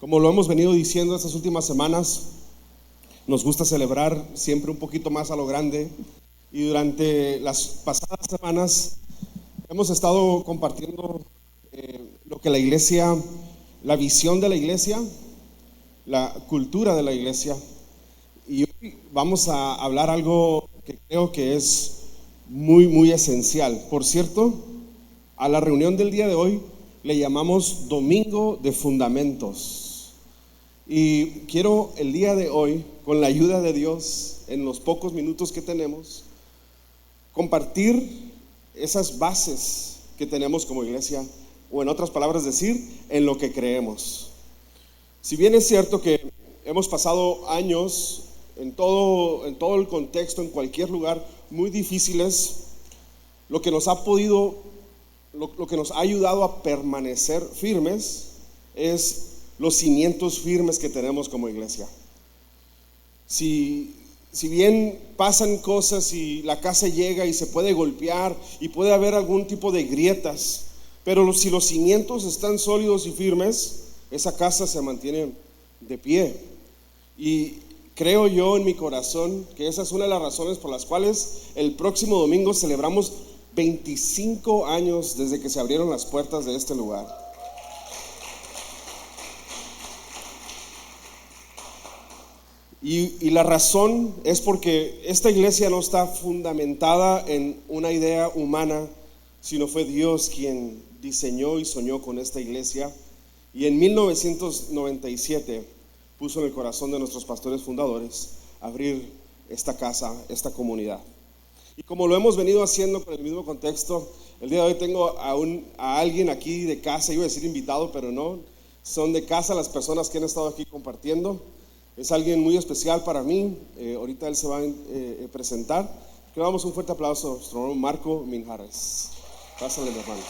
Como lo hemos venido diciendo estas últimas semanas, nos gusta celebrar siempre un poquito más a lo grande, y durante las pasadas semanas hemos estado compartiendo lo que la iglesia, la visión de la iglesia, la cultura de la iglesia, y hoy vamos a hablar algo que creo que es muy esencial. Por cierto, a la reunión del día de hoy le llamamos Domingo de Fundamentos, y quiero el día de hoy, con la ayuda de Dios, en los pocos minutos que tenemos, compartir esas bases que tenemos como iglesia, o en otras palabras decir, en lo que creemos. Si bien es cierto que hemos pasado años en todo el contexto, en cualquier lugar, muy difíciles, lo que nos ha ayudado a permanecer firmes es los cimientos firmes que tenemos como iglesia. Si bien pasan cosas y la casa llega y se puede golpear y puede haber algún tipo de grietas, pero si los cimientos están sólidos y firmes, esa casa se mantiene de pie. Y creo yo en mi corazón que esa es una de las razones por las cuales el próximo domingo celebramos 25 años desde que se abrieron las puertas de este lugar. Y la razón es porque esta iglesia no está fundamentada en una idea humana, sino fue Dios quien diseñó y soñó con esta iglesia, y en 1997 puso en el corazón de nuestros pastores fundadores abrir esta casa, esta comunidad. Y como lo hemos venido haciendo con el mismo contexto, el día de hoy tengo a alguien aquí de casa, iba a decir invitado, pero no, son de casa las personas que han estado aquí compartiendo. Es alguien muy especial para mí. Ahorita él se va a presentar. Le damos un fuerte aplauso a nuestro hermano Marco Minjares. Pásale, mi hermano.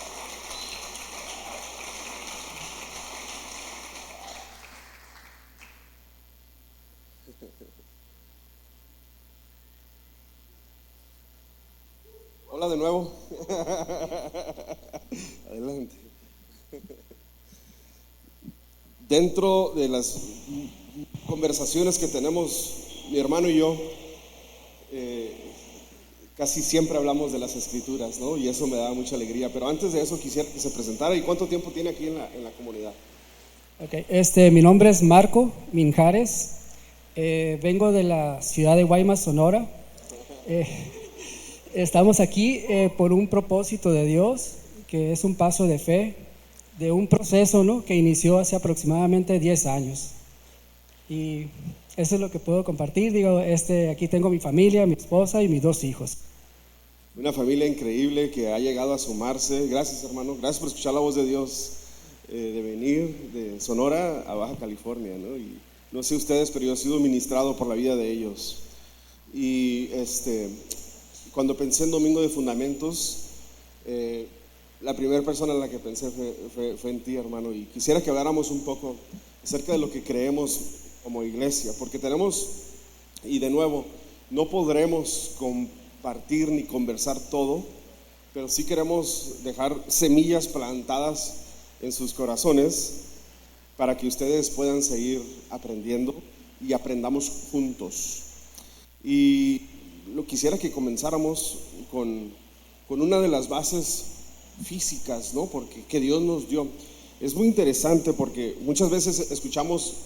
Hola de nuevo. Adelante. Dentro de las conversaciones que tenemos mi hermano y yo, casi siempre hablamos de las escrituras, ¿no? Y eso me da mucha alegría. Pero antes de eso quisiera que se presentara. ¿Y cuánto tiempo tiene aquí en la comunidad? Okay. Mi nombre es Marco Minjares. Vengo de la ciudad de Guaymas, Sonora. Estamos aquí por un propósito de Dios, que es un paso de fe, de un proceso, ¿no?, que inició hace aproximadamente 10 años. Y eso es lo que puedo compartir. Digo, aquí tengo mi familia, mi esposa y mis 2 hijos. Una familia increíble que ha llegado a sumarse. Gracias, hermano. Gracias por escuchar la voz de Dios, de venir de Sonora a Baja California, ¿no? Y no sé ustedes, pero yo he sido ministrado por la vida de ellos. Y cuando pensé en Domingo de Fundamentos, la primera persona en la que pensé fue en ti, hermano. Y quisiera que habláramos un poco acerca de lo que creemos como iglesia, porque tenemos, y de nuevo, no podremos compartir ni conversar todo, pero sí queremos dejar semillas plantadas en sus corazones para que ustedes puedan seguir aprendiendo y aprendamos juntos. Y quisiera que comenzáramos con una de las bases físicas, ¿no?, porque que Dios nos dio. Es muy interesante porque muchas veces escuchamos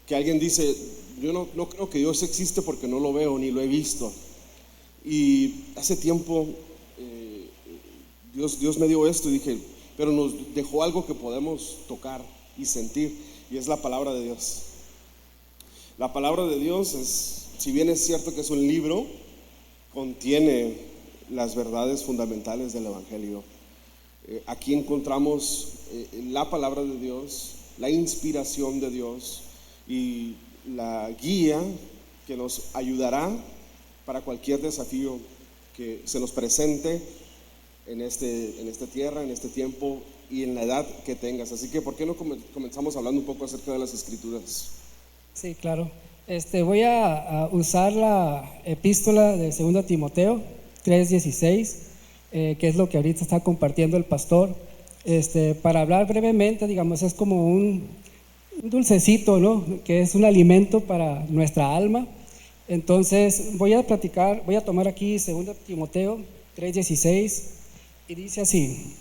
que alguien dice: yo no creo que Dios existe porque no lo veo ni lo he visto. Y hace tiempo Dios me dio esto y dije, pero nos dejó algo que podemos tocar y sentir, y es la palabra de Dios. La palabra de Dios es, si bien es cierto que es un libro, contiene las verdades fundamentales del Evangelio. Aquí encontramos la palabra de Dios, la inspiración de Dios y la guía que nos ayudará para cualquier desafío que se nos presente en esta tierra, en este tiempo y en la edad que tengas. Así que, ¿por qué no comenzamos hablando un poco acerca de las escrituras? Sí, claro. Voy a usar la epístola de 2 Timoteo 3:16, que es lo que ahorita está compartiendo el pastor. Para hablar brevemente, digamos, es como dulcecito, ¿no? Que es un alimento para nuestra alma. Entonces voy a tomar aquí 2 Timoteo 3:16 y dice así: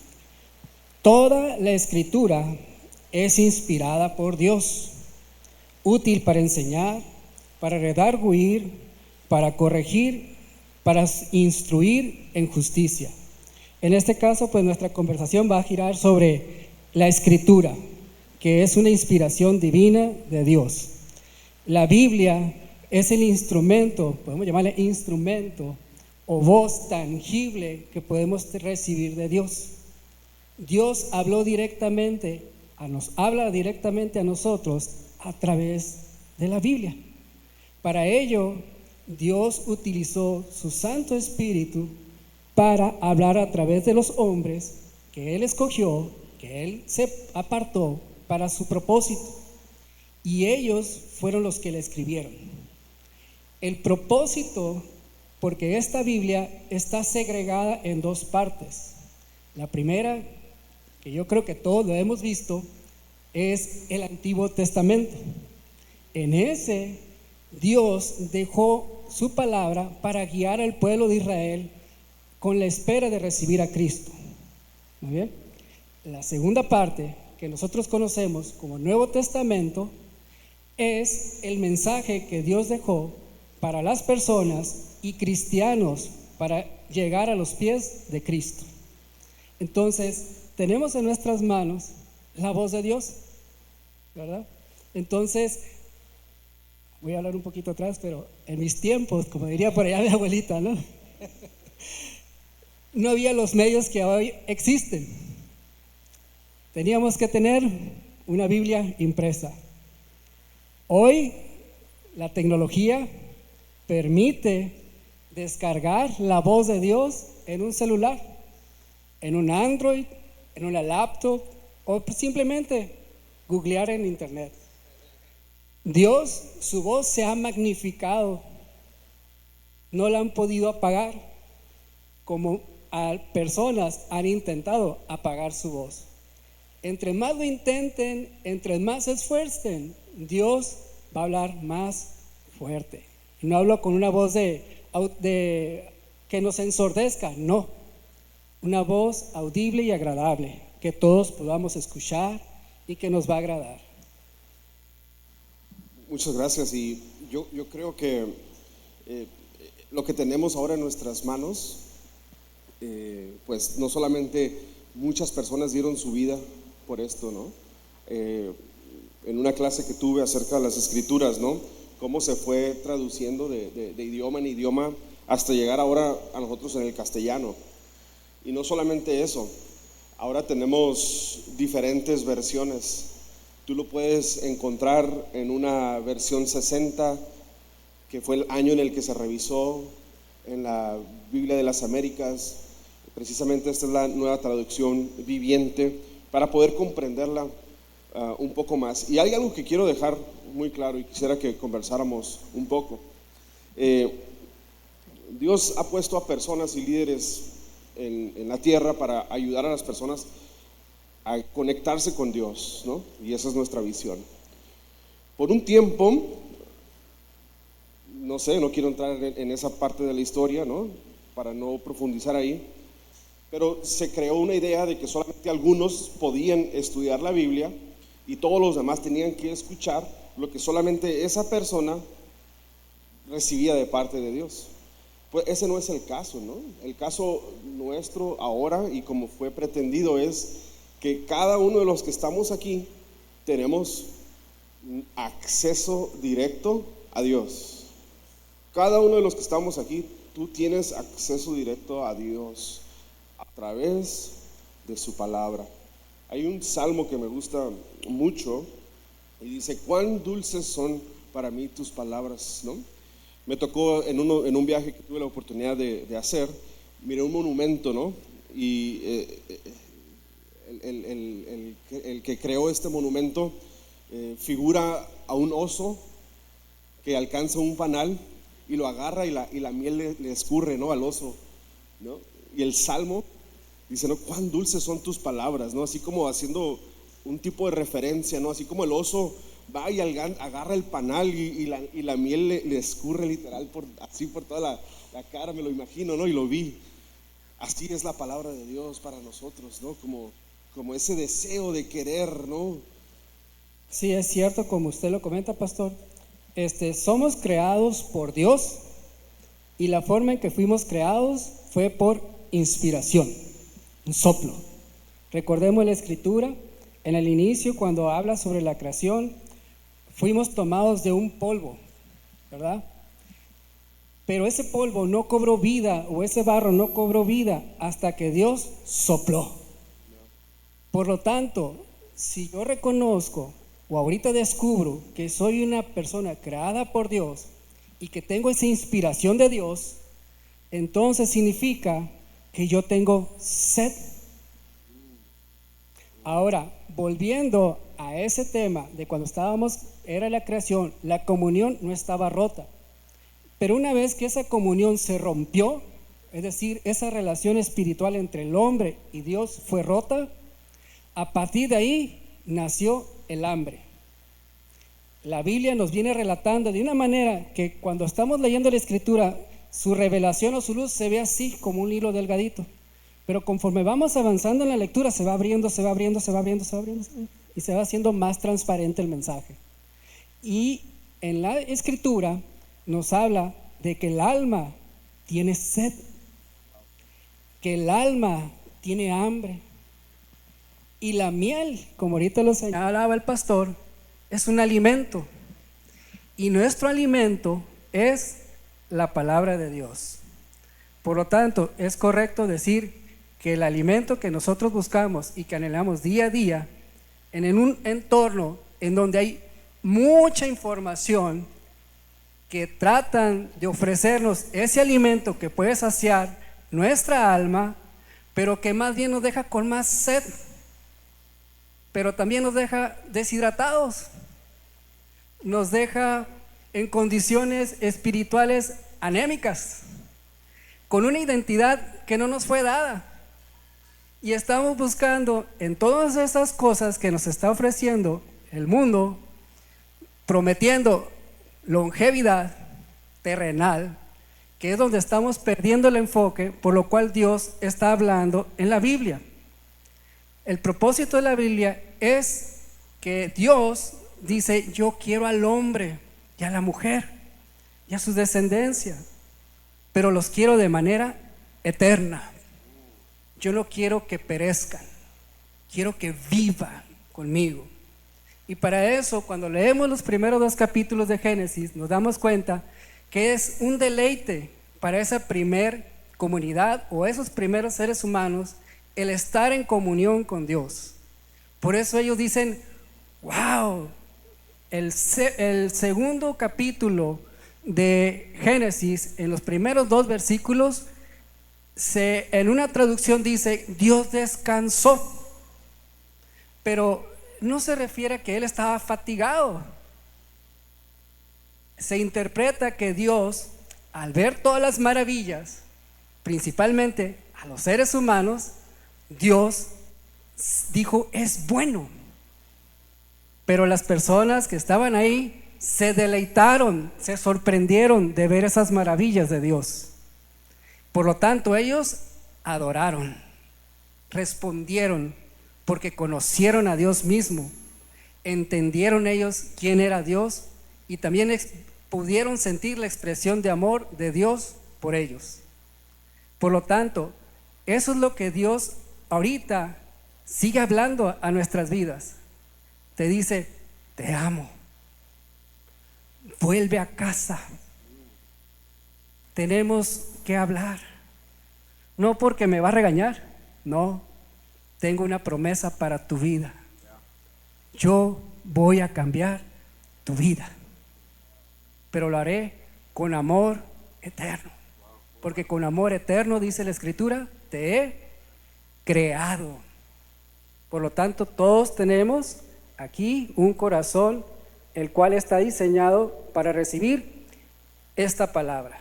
toda la escritura es inspirada por Dios, útil para enseñar, para redarguir, para corregir, para instruir en justicia. En este caso, pues nuestra conversación va a girar sobre la escritura, que es una inspiración divina de Dios. La Biblia es el instrumento, podemos llamarle instrumento o voz tangible que podemos recibir de Dios. Dios habla directamente a nosotros a través de la Biblia. Para ello, Dios utilizó su Santo Espíritu para hablar a través de los hombres que Él escogió, que Él se apartó para su propósito. Y ellos fueron los que le escribieron. El propósito, porque esta Biblia está segregada en 2 partes. La primera, que yo creo que todos lo hemos visto, es el Antiguo Testamento. En ese, Dios dejó su palabra para guiar al pueblo de Israel con la espera de recibir a Cristo. Muy bien. La segunda parte, que nosotros conocemos como Nuevo Testamento, es el mensaje que Dios dejó para las personas y cristianos para llegar a los pies de Cristo. Entonces, tenemos en nuestras manos la voz de Dios, ¿verdad? Entonces, voy a hablar un poquito atrás, pero en mis tiempos, como diría por allá mi abuelita, ¿no? No había los medios que hoy existen. Teníamos que tener una Biblia impresa. Hoy la tecnología permite descargar la voz de Dios en un celular, en un Android, en una laptop o simplemente googlear en internet. Dios, su voz se ha magnificado, no la han podido apagar, como personas han intentado apagar su voz. Entre más lo intenten, entre más se esfuercen, Dios va a hablar más fuerte. No hablo con una voz que nos ensordezca, no. Una voz audible y agradable, que todos podamos escuchar y que nos va a agradar. Muchas gracias. Y yo creo que lo que tenemos ahora en nuestras manos, pues no solamente muchas personas dieron su vida por esto, ¿no? En una clase que tuve acerca de las escrituras, ¿no? Cómo se fue traduciendo de idioma en idioma hasta llegar ahora a nosotros en el castellano. Y no solamente eso, ahora tenemos diferentes versiones. Tú lo puedes encontrar en una versión 60, que fue el año en el que se revisó en la Biblia de las Américas. Precisamente esta es la nueva traducción viviente para poder comprenderla un poco más. Y hay algo que quiero dejar muy claro y quisiera que conversáramos un poco. Dios ha puesto a personas y líderes en la tierra para ayudar a las personas a conectarse con Dios, ¿no? Y esa es nuestra visión. Por un tiempo, no sé, no quiero entrar en esa parte de la historia, ¿no? Para no profundizar ahí, pero se creó una idea de que solamente algunos podían estudiar la Biblia y todos los demás tenían que escuchar lo que solamente esa persona recibía de parte de Dios. Pues ese no es el caso, ¿no? El caso nuestro ahora, y como fue pretendido, es que cada uno de los que estamos aquí tenemos acceso directo a Dios. Cada uno de los que estamos aquí, tú tienes acceso directo a Dios a través de su palabra. Hay un salmo que me gusta mucho y dice: cuán dulces son para mí tus palabras, ¿no? Me tocó en un viaje que tuve la oportunidad de hacer, miré un monumento, ¿no? Y el que creó este monumento figura a un oso que alcanza un panal y lo agarra y la miel le escurre, ¿no? Al oso, ¿no? Y el salmo dice, ¿no? Cuán dulces son tus palabras, ¿no? Así como haciendo un tipo de referencia, ¿no? Así como el oso va y agarra el panal y la miel le escurre literal así por toda la cara, me lo imagino, ¿no? Y lo vi. Así es la palabra de Dios para nosotros, ¿no? Como ese deseo de querer, ¿no? Sí, es cierto, como usted lo comenta, pastor. Somos creados por Dios y la forma en que fuimos creados fue por inspiración, un soplo. Recordemos la escritura, en el inicio, cuando habla sobre la creación, fuimos tomados de un polvo, ¿verdad? Pero ese polvo no cobró vida, o ese barro no cobró vida hasta que Dios sopló. Por lo tanto, si yo reconozco o ahorita descubro que soy una persona creada por Dios y que tengo esa inspiración de Dios, entonces significa que yo tengo sed. Ahora, volviendo a ese tema de cuando era la creación, la comunión no estaba rota. Pero una vez que esa comunión se rompió, es decir, esa relación espiritual entre el hombre y Dios fue rota, a partir de ahí nació el hambre. La Biblia nos viene relatando de una manera que cuando estamos leyendo la escritura, su revelación o su luz se ve así como un hilo delgadito. Pero conforme vamos avanzando en la lectura, se va abriendo, se va abriendo, se va abriendo, se va abriendo, y se va haciendo más transparente el mensaje. Y en la escritura nos habla de que el alma tiene sed, que el alma tiene hambre. Y la miel, como ahorita lo señalaba el pastor, es un alimento. Y nuestro alimento es la palabra de Dios. Por lo tanto, es correcto decir que el alimento que nosotros buscamos y que anhelamos día a día, en un entorno en donde hay mucha información que tratan de ofrecernos ese alimento que puede saciar nuestra alma, pero que más bien nos deja con más sed, pero también nos deja deshidratados, nos deja en condiciones espirituales anémicas, con una identidad que no nos fue dada. Y estamos buscando en todas esas cosas que nos está ofreciendo el mundo, prometiendo longevidad terrenal, que es donde estamos perdiendo el enfoque, por lo cual Dios está hablando en la Biblia. El propósito de la Biblia es que Dios dice: yo quiero al hombre y a la mujer y a su descendencia, pero los quiero de manera eterna. Yo no quiero que perezcan, quiero que vivan conmigo. Y para eso, cuando leemos los primeros 2 capítulos de Génesis, nos damos cuenta que es un deleite para esa primer comunidad o esos primeros seres humanos el estar en comunión con Dios. Por eso ellos dicen: wow, el segundo capítulo de Génesis, en los primeros 2 versículos, en una traducción dice: Dios descansó, pero no se refiere a que él estaba fatigado. Se interpreta que Dios, al ver todas las maravillas, principalmente a los seres humanos, Dios dijo: es bueno. Pero las personas que estaban ahí se deleitaron, se sorprendieron de ver esas maravillas de Dios. Por lo tanto, ellos adoraron, respondieron, porque conocieron a Dios mismo, entendieron ellos quién era Dios y también pudieron sentir la expresión de amor de Dios por ellos. Por lo tanto, eso es lo que Dios ahorita sigue hablando a nuestras vidas. Te dice: te amo, vuelve a casa. Tenemos que hablar, no porque me va a regañar, no, tengo una promesa para tu vida. Yo voy a cambiar tu vida, pero lo haré con amor eterno, porque con amor eterno, dice la Escritura, te he creado. Por lo tanto, todos tenemos aquí un corazón el cual está diseñado para recibir esta palabra.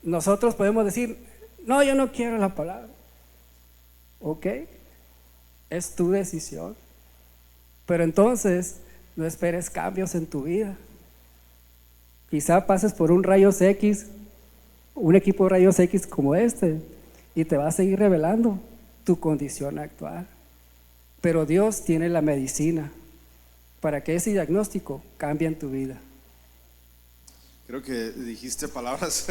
Nosotros podemos decir: no, yo no quiero la palabra. Ok, es tu decisión. Pero entonces No esperes cambios en tu vida. Quizá pases por un rayos X, un equipo de rayos X como este, y te va a seguir revelando tu condición actual. Pero Dios tiene la medicina para que ese diagnóstico cambie en tu vida. Creo que dijiste palabras.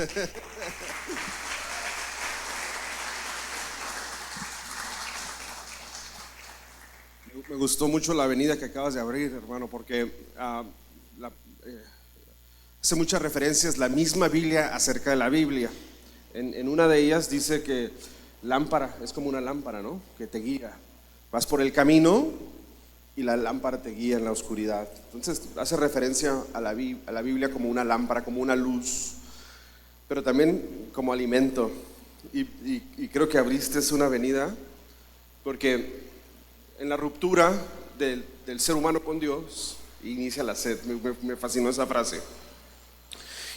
Me gustó mucho la avenida que acabas de abrir, hermano, porque hace muchas referencias la misma Biblia acerca de la Biblia. En una de ellas dice que lámpara es como una lámpara, ¿no? Que te guía. Vas por el camino y la lámpara te guía en la oscuridad. Entonces hace referencia a la Biblia como una lámpara, como una luz, pero también como alimento. Y creo que abriste una avenida porque en la ruptura del ser humano con Dios inicia la sed. Me fascinó esa frase.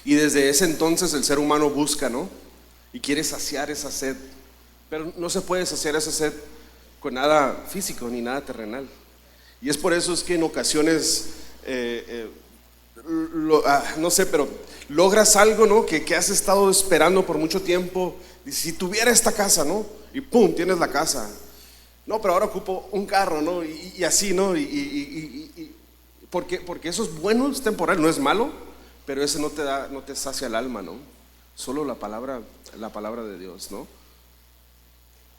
Y desde ese entonces el ser humano busca, ¿no? Y quiere saciar esa sed, pero no se puede saciar esa sed con nada físico ni nada terrenal. Y es por eso es que en ocasiones no sé, pero logras algo, ¿no? Que has estado esperando por mucho tiempo. Dices, si tuviera esta casa, ¿no? Y pum, tienes la casa. No, pero ahora ocupo un carro, ¿no? Y así, ¿no? Porque eso es bueno, es temporal, no es malo, pero ese no te sacia el alma, ¿no? Solo la palabra de Dios, ¿no?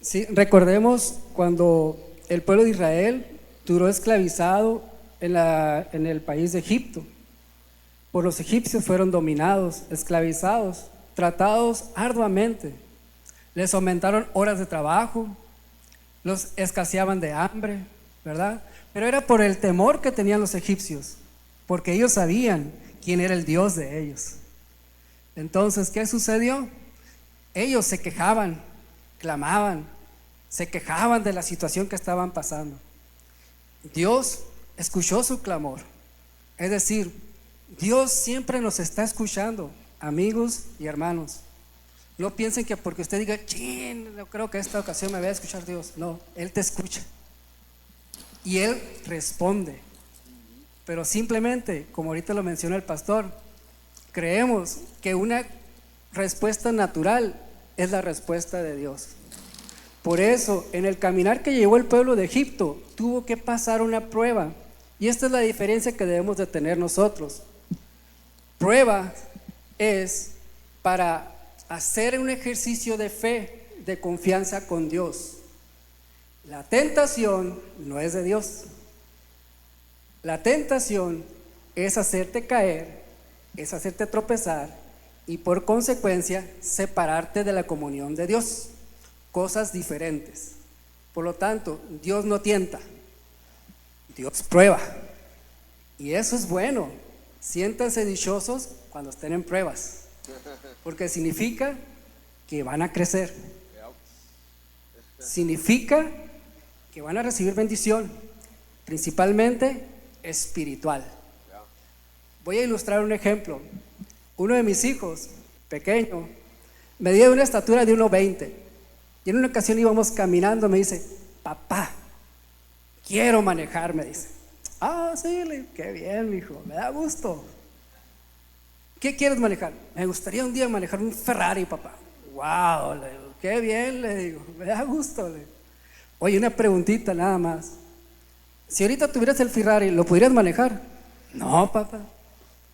Sí, recordemos cuando el pueblo de Israel duró esclavizado en el país de Egipto. Por los egipcios fueron dominados, esclavizados, tratados arduamente. Les aumentaron horas de trabajo, los escaseaban de hambre, ¿verdad? Pero era por el temor que tenían los egipcios, porque ellos sabían quién era el Dios de ellos. Entonces, ¿qué sucedió? Ellos se quejaban, clamaban, se quejaban de la situación que estaban pasando. Dios escuchó su clamor. Es decir, Dios siempre nos está escuchando, amigos y hermanos. No piensen que porque usted diga, chin, no creo que esta ocasión me vaya a escuchar Dios. No, Él te escucha y Él responde. Pero simplemente, como ahorita lo mencionó el pastor, creemos que una respuesta natural es la respuesta de Dios. Por eso, en el caminar que llevó el pueblo de Egipto, tuvo que pasar una prueba. Y esta es la diferencia que debemos de tener nosotros. Prueba es para hacer un ejercicio de fe, de confianza con Dios. La tentación no es de Dios. La tentación es hacerte caer, es hacerte tropezar y por consecuencia separarte de la comunión de Dios. Cosas diferentes. Por lo tanto, Dios no tienta, Dios prueba. Y eso es bueno. Siéntanse dichosos cuando estén en pruebas, porque significa que van a crecer. Significa que van a recibir bendición, principalmente espiritual. Voy a ilustrar un ejemplo. Uno de mis hijos, pequeño, medía una estatura de 1.20 y en una ocasión íbamos caminando, me dice, papá, quiero manejar, me dice. Ah, sí, qué bien, mijo, me da gusto. ¿Qué quieres manejar? Me gustaría un día manejar un Ferrari, papá. Wow, le digo, qué bien, le digo, me da gusto. Le digo. Oye, una preguntita nada más. Si ahorita tuvieras el Ferrari, ¿lo podrías manejar? No, papá.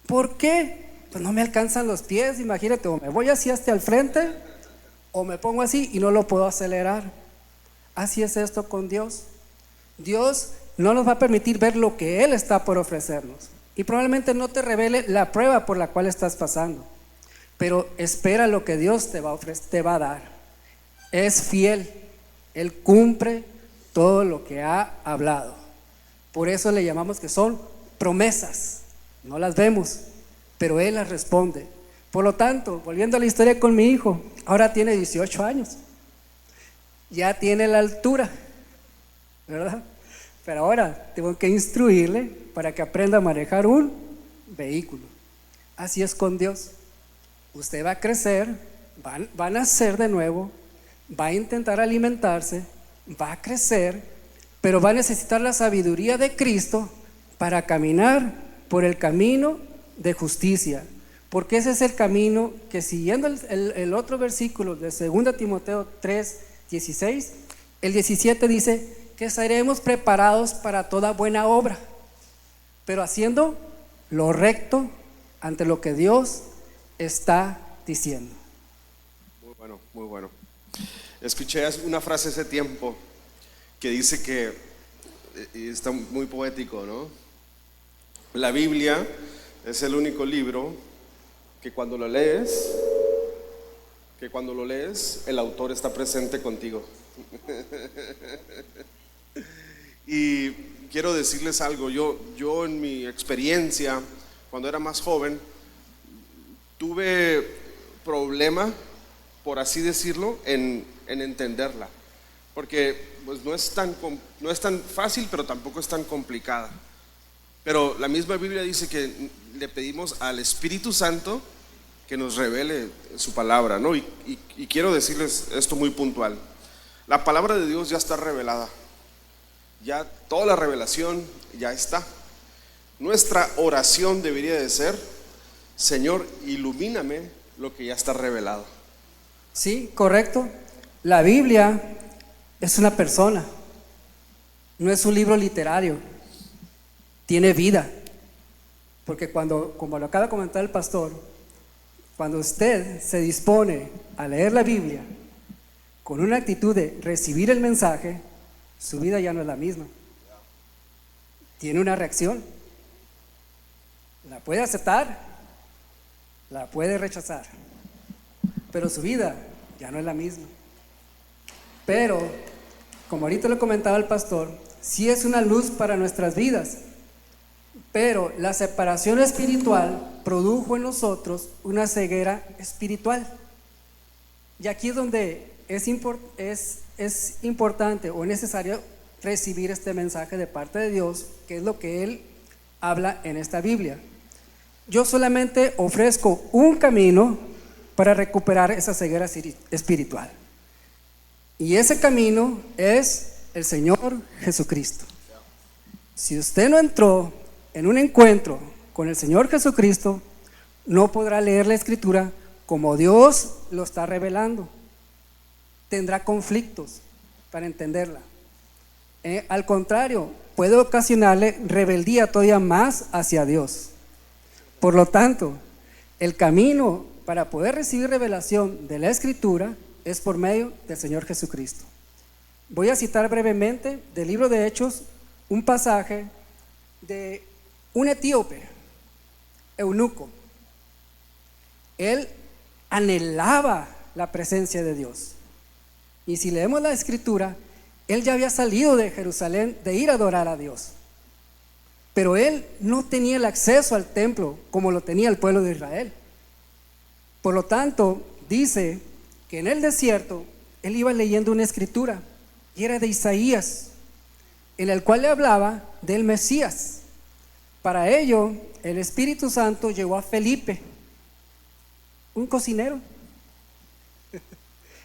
¿Por qué? Pues no me alcanzan los pies, imagínate, o me voy así hasta el frente, o me pongo así y no lo puedo acelerar. Así es esto con Dios. Dios no nos va a permitir ver lo que Él está por ofrecernos. Y probablemente no te revele la prueba por la cual estás pasando. Pero espera lo que Dios te va a ofrecer, te va a dar. Es fiel. Él cumple todo lo que ha hablado. Por eso le llamamos que son promesas. No las vemos, pero Él las responde. Por lo tanto, volviendo a la historia con mi hijo, ahora tiene 18 años. Ya tiene la altura, ¿verdad? Pero ahora tengo que instruirle para que aprenda a manejar un vehículo. Así es con Dios. Usted va a crecer, va a nacer de nuevo, va a intentar alimentarse, va a crecer, pero va a necesitar la sabiduría de Cristo para caminar por el camino de justicia. Porque ese es el camino que, siguiendo el otro versículo de 2 Timoteo 3, 16, el 17 dice que seremos preparados para toda buena obra, pero haciendo lo recto ante lo que Dios está diciendo. Muy bueno, muy bueno. Escuché una frase hace tiempo que dice que, y está muy poético, ¿no? La Biblia es el único libro que cuando lo lees, el autor está presente contigo. Y quiero decirles algo, yo en mi experiencia, cuando era más joven, tuve problema, por así decirlo, en entenderla, porque pues no es tan fácil, pero tampoco es tan complicada. Pero la misma Biblia dice que le pedimos al Espíritu Santo que nos revele su palabra, ¿no? Y quiero decirles esto muy puntual. La palabra de Dios ya está revelada. Ya toda la revelación ya está. Nuestra oración debería de ser: Señor, ilumíname lo que ya está revelado. Sí, correcto. La Biblia es una persona, no es un libro literario. Tiene vida. Porque como lo acaba de comentar el pastor, cuando usted se dispone a leer la Biblia con una actitud de recibir el mensaje, su vida ya no es la misma. Tiene una reacción. La puede aceptar, la puede rechazar, pero su vida ya no es la misma. Pero, como ahorita lo comentaba el pastor, sí es una luz para nuestras vidas, pero la separación espiritual produjo en nosotros una ceguera espiritual. Y aquí es donde es importante o necesario recibir este mensaje de parte de Dios, que es lo que Él habla en esta Biblia. Yo solamente ofrezco un camino para recuperar esa ceguera espiritual. Y ese camino es el Señor Jesucristo. Si usted no entró en un encuentro con el Señor Jesucristo, no podrá leer la Escritura como Dios lo está revelando. Tendrá conflictos para entenderla. Al contrario, puede ocasionarle rebeldía todavía más hacia Dios. Por lo tanto, el camino para poder recibir revelación de la Escritura es por medio del Señor Jesucristo. Voy a citar brevemente del libro de Hechos un pasaje de un etíope, eunuco. Él anhelaba la presencia de Dios. Y si leemos la Escritura, él ya había salido de Jerusalén de ir a adorar a Dios. Pero él no tenía el acceso al templo como lo tenía el pueblo de Israel. Por lo tanto, dice que en el desierto él iba leyendo una escritura, y era de Isaías, en el cual le hablaba del Mesías. Para ello, el Espíritu Santo llegó a Felipe, un cocinero.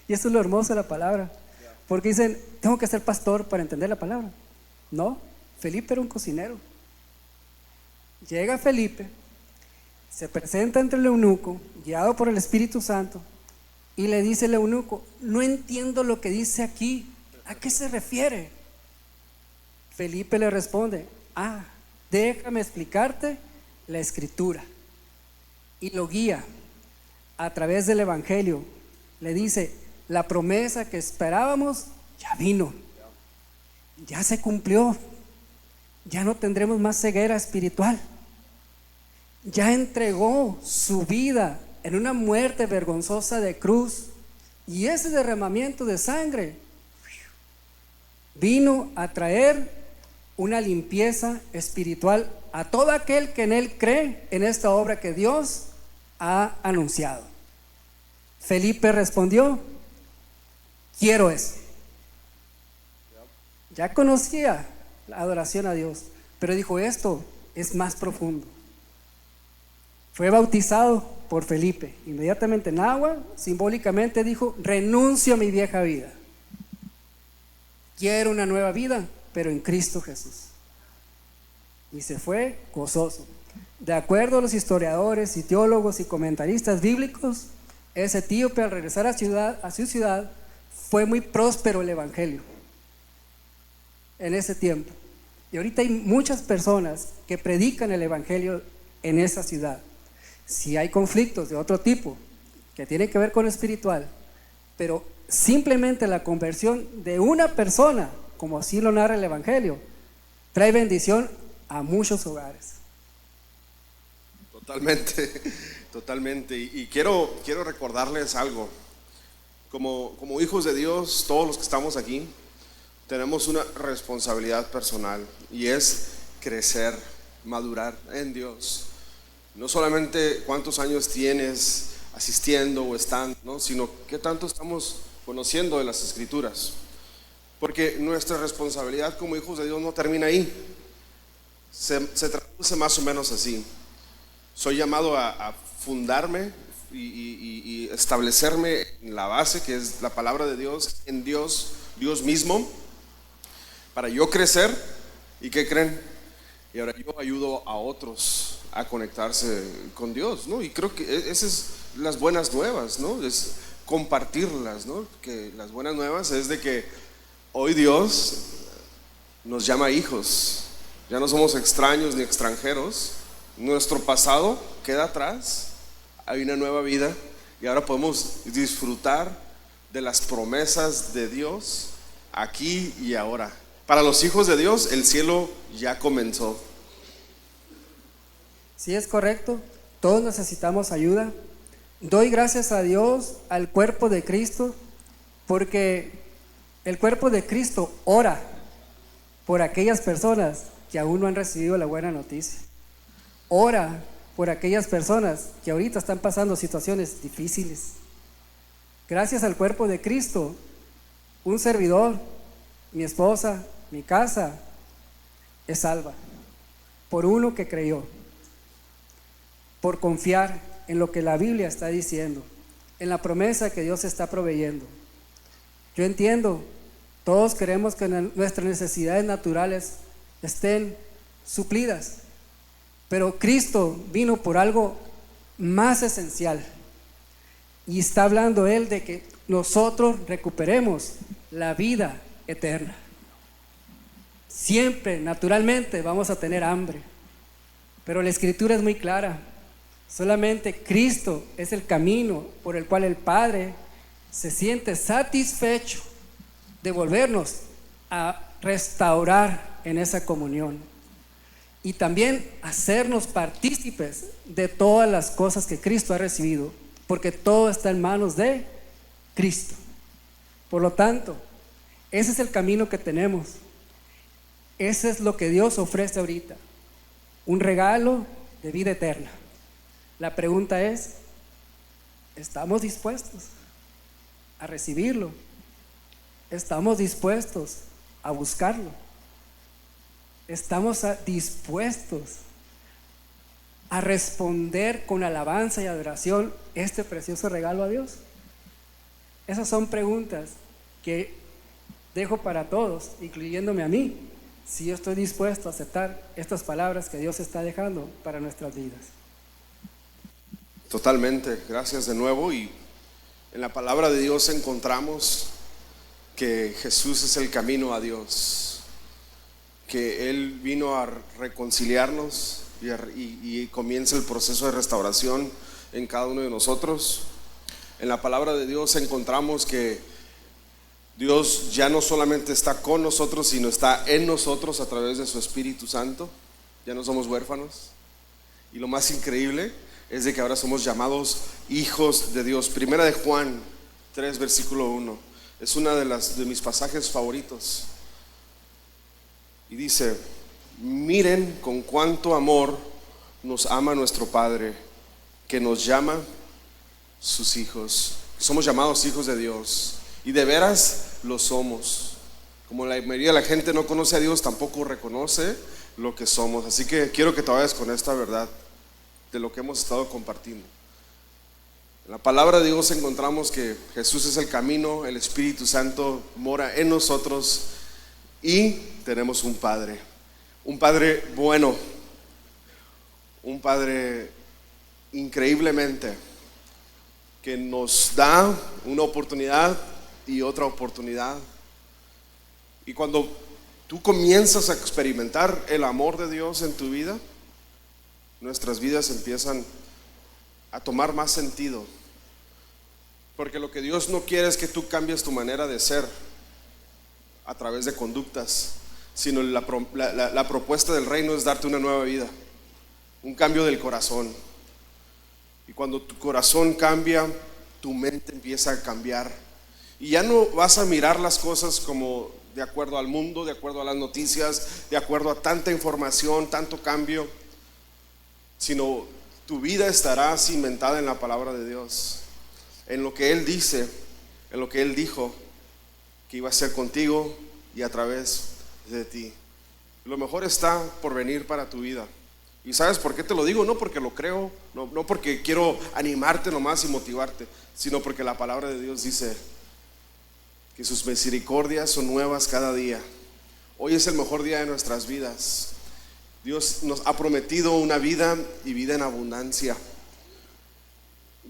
Y eso es lo hermoso de la palabra, porque dicen, tengo que ser pastor para entender la palabra. No, Felipe era un cocinero. Llega Felipe, se presenta entre el eunuco, guiado por el Espíritu Santo, y le dice el eunuco: no entiendo lo que dice aquí, ¿a qué se refiere? Felipe le responde: déjame explicarte la Escritura. Y lo guía a través del Evangelio. Le dice: la promesa que esperábamos ya vino, ya se cumplió, ya no tendremos más ceguera espiritual. Ya entregó su vida en una muerte vergonzosa de cruz, y ese derramamiento de sangre vino a traer una limpieza espiritual a todo aquel que en él cree en esta obra que Dios ha anunciado. Felipe respondió: quiero eso. Ya conocía la adoración a Dios, pero dijo: esto es más profundo. Fue bautizado por Felipe, inmediatamente en agua. Simbólicamente dijo: renuncio a mi vieja vida, quiero una nueva vida, pero en Cristo Jesús. y se fue gozoso. De acuerdo a los historiadores y teólogos y comentaristas bíblicos, ese etíope al regresar a su ciudad fue muy próspero el evangelio en ese tiempo. Y ahorita hay muchas personas que predican el evangelio en esa ciudad. Si hay conflictos de otro tipo que tienen que ver con lo espiritual, pero simplemente la conversión de una persona, como así lo narra el evangelio, trae bendición a muchos hogares. Totalmente, totalmente. Y quiero recordarles algo. Como hijos de Dios, todos los que estamos aquí, tenemos una responsabilidad personal y es crecer, madurar en Dios. No solamente cuántos años tienes asistiendo o estando, ¿no? Sino qué tanto estamos conociendo de las Escrituras. Porque nuestra responsabilidad como hijos de Dios no termina ahí. Se traduce más o menos así. Soy llamado a fundarme y establecerme en la base que es la palabra de Dios, en Dios mismo, para yo crecer. ¿Y qué creen? Y ahora yo ayudo a otros a conectarse con Dios, ¿no? Y creo que esas es las buenas nuevas, ¿no? Es compartirlas, ¿no? Que las buenas nuevas es de que hoy Dios nos llama hijos. Ya no somos extraños ni extranjeros. Nuestro pasado queda atrás. Hay una nueva vida y ahora podemos disfrutar de las promesas de Dios aquí y ahora. Para los hijos de Dios, el cielo ya comenzó. Sí, es correcto. Todos necesitamos ayuda. Doy gracias a Dios, al cuerpo de Cristo, porque el cuerpo de Cristo ora por aquellas personas que aún no han recibido la buena noticia. Ora por aquellas personas que ahorita están pasando situaciones difíciles. Gracias al cuerpo de Cristo, un servidor, mi esposa, mi casa, es salva. Por uno que creyó, por confiar en lo que la Biblia está diciendo, en la promesa que Dios está proveyendo. Yo entiendo, todos queremos que nuestras necesidades naturales estén suplidas, pero Cristo vino por algo más esencial y está hablando Él de que nosotros recuperemos la vida eterna. Siempre, naturalmente, vamos a tener hambre, pero la Escritura es muy clara. Solamente Cristo es el camino por el cual el Padre se siente satisfecho de volvernos a restaurar en esa comunión y también hacernos partícipes de todas las cosas que Cristo ha recibido, porque todo está en manos de Cristo. Por lo tanto, ese es el camino que tenemos. Ese es lo que Dios ofrece ahorita, un regalo de vida eterna. La pregunta es, ¿estamos dispuestos a recibirlo? ¿Estamos dispuestos a buscarlo? ¿Estamos dispuestos a responder con alabanza y adoración este precioso regalo a Dios? Esas son preguntas que dejo para todos, incluyéndome a mí, si yo estoy dispuesto a aceptar estas palabras que Dios está dejando para nuestras vidas. Totalmente, gracias de nuevo. Y en la palabra de Dios encontramos que Jesús es el camino a Dios, que Él vino a reconciliarnos y comienza el proceso de restauración en cada uno de nosotros. En la palabra de Dios encontramos que Dios ya no solamente está con nosotros, sino está en nosotros a través de su Espíritu Santo. Ya no somos huérfanos. Y lo más increíble es de que ahora somos llamados hijos de Dios. Primera de Juan 3, versículo 1. Es una de mis pasajes favoritos. Y dice: miren con cuánto amor nos ama nuestro Padre, que nos llama sus hijos. Somos llamados hijos de Dios. Y de veras lo somos. Como la mayoría de la gente no conoce a Dios, tampoco reconoce lo que somos. Así que quiero que te vayas con esta verdad de lo que hemos estado compartiendo. En la palabra de Dios encontramos que Jesús es el camino, el Espíritu Santo mora en nosotros y tenemos un Padre un Padre bueno, un Padre increíblemente que nos da una oportunidad y otra oportunidad. Y cuando tú comienzas a experimentar el amor de Dios en tu vida, nuestras vidas empiezan a tomar más sentido. Porque lo que Dios no quiere es que tú cambies tu manera de ser a través de conductas, sino la propuesta del reino es darte una nueva vida, un cambio del corazón. Y cuando tu corazón cambia, tu mente empieza a cambiar. Y ya no vas a mirar las cosas como de acuerdo al mundo, de acuerdo a las noticias, de acuerdo a tanta información, tanto cambio, sino tu vida estará cimentada en la palabra de Dios, en lo que Él dice, en lo que Él dijo que iba a hacer contigo y a través de ti. Lo mejor está por venir para tu vida. ¿Y sabes por qué te lo digo? No porque lo creo, no porque quiero animarte nomás y motivarte, sino porque la palabra de Dios dice que sus misericordias son nuevas cada día. Hoy es el mejor día de nuestras vidas. Dios nos ha prometido una vida y vida en abundancia.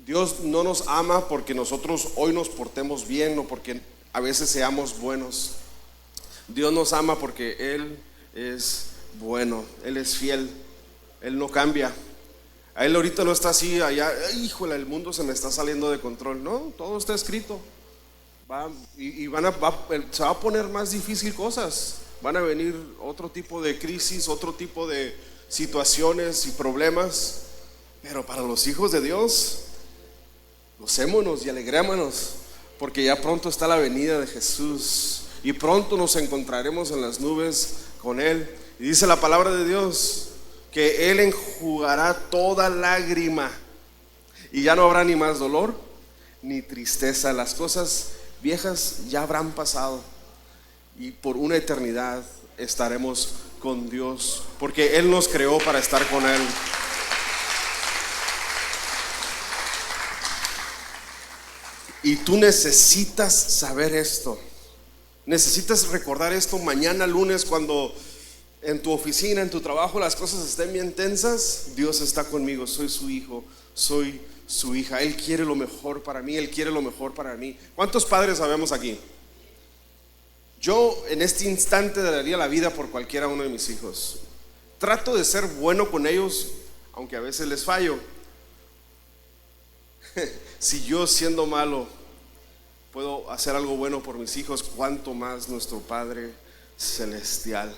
Dios no nos ama porque nosotros hoy nos portemos bien o porque a veces seamos buenos. Dios nos ama porque Él es bueno, Él es fiel, Él no cambia. A Él ahorita no está así, allá, híjole, el mundo se me está saliendo de control. No, todo está escrito. Se va a poner más difícil cosas. Van a venir otro tipo de crisis, otro tipo de situaciones y problemas. Pero para los hijos de Dios, gocémonos y alegrémonos, porque ya pronto está la venida de Jesús y pronto nos encontraremos en las nubes con Él. Y dice la palabra de Dios que Él enjugará toda lágrima y ya no habrá ni más dolor ni tristeza. Las cosas viejas ya habrán pasado y por una eternidad estaremos con Dios, porque Él nos creó para estar con Él. Y tú necesitas saber esto, necesitas recordar esto mañana lunes, cuando en tu oficina, en tu trabajo las cosas estén bien tensas. Dios está conmigo, soy su hijo, soy su hija. Él quiere lo mejor para mí, Él quiere lo mejor para mí. ¿Cuántos padres sabemos aquí? Yo en este instante daría la vida por cualquiera uno de mis hijos. Trato de ser bueno con ellos, aunque a veces les fallo. Si yo, siendo malo, puedo hacer algo bueno por mis hijos, cuánto más nuestro Padre Celestial.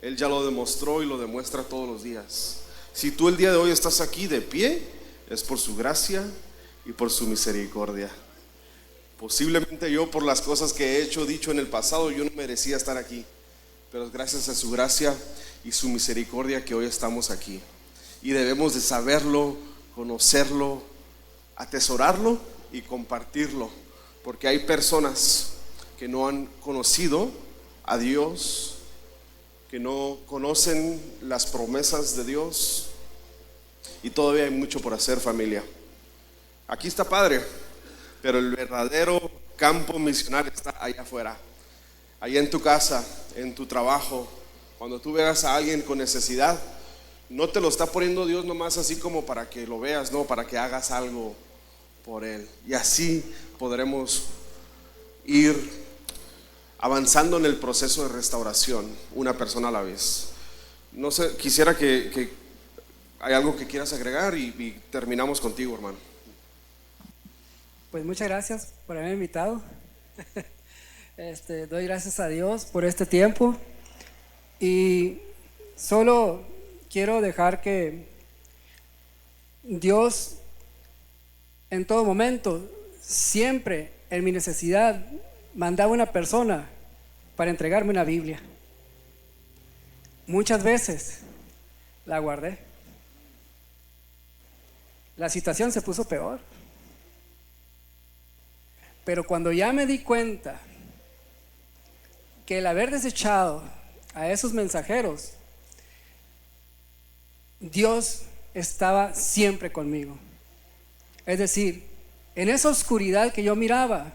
Él ya lo demostró y lo demuestra todos los días. Si tú el día de hoy estás aquí de pie, es por su gracia y por su misericordia. Posiblemente yo, por las cosas que he hecho, dicho en el pasado, yo no merecía estar aquí, pero es gracias a su gracia y su misericordia que hoy estamos aquí. Y debemos de saberlo, conocerlo, atesorarlo y compartirlo, porque hay personas que no han conocido a Dios, que no conocen las promesas de Dios, y todavía hay mucho por hacer, familia. Aquí está padre, pero el verdadero campo misional está allá afuera, allá en tu casa, en tu trabajo. Cuando tú veas a alguien con necesidad, no te lo está poniendo Dios nomás así como para que lo veas, no, para que hagas algo por Él. Y así podremos ir avanzando en el proceso de restauración, una persona a la vez. No sé, quisiera que hay algo que quieras agregar y terminamos contigo, hermano. Pues muchas gracias por haberme invitado. Doy gracias a Dios por este tiempo y solo quiero dejar que Dios en todo momento, siempre en mi necesidad, mandaba una persona para entregarme una Biblia. Muchas veces la guardé. La situación se puso peor. Pero cuando ya me di cuenta que el haber desechado a esos mensajeros, Dios estaba siempre conmigo. Es decir, en esa oscuridad que yo miraba,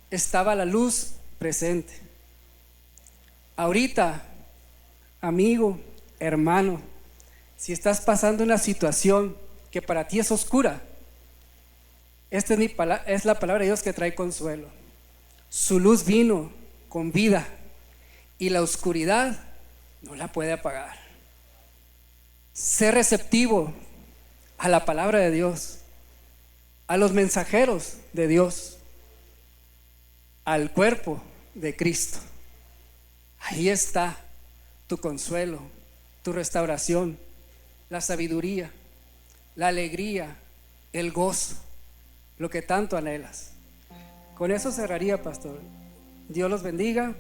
estaba la luz presente. Ahorita amigo, hermano, si estás pasando una situación que para ti es oscura, esta es la palabra de Dios que trae consuelo. Su luz vino con vida y la oscuridad no la puede apagar. Sé receptivo a la palabra de Dios, a los mensajeros de Dios, al cuerpo de Cristo. Ahí está tu consuelo, tu restauración, la sabiduría, la alegría, el gozo, lo que tanto anhelas. Con eso cerraría, pastor. Dios los bendiga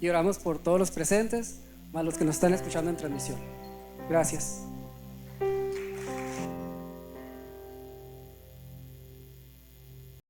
y oramos por todos los presentes, más los que nos están escuchando en transmisión. Gracias.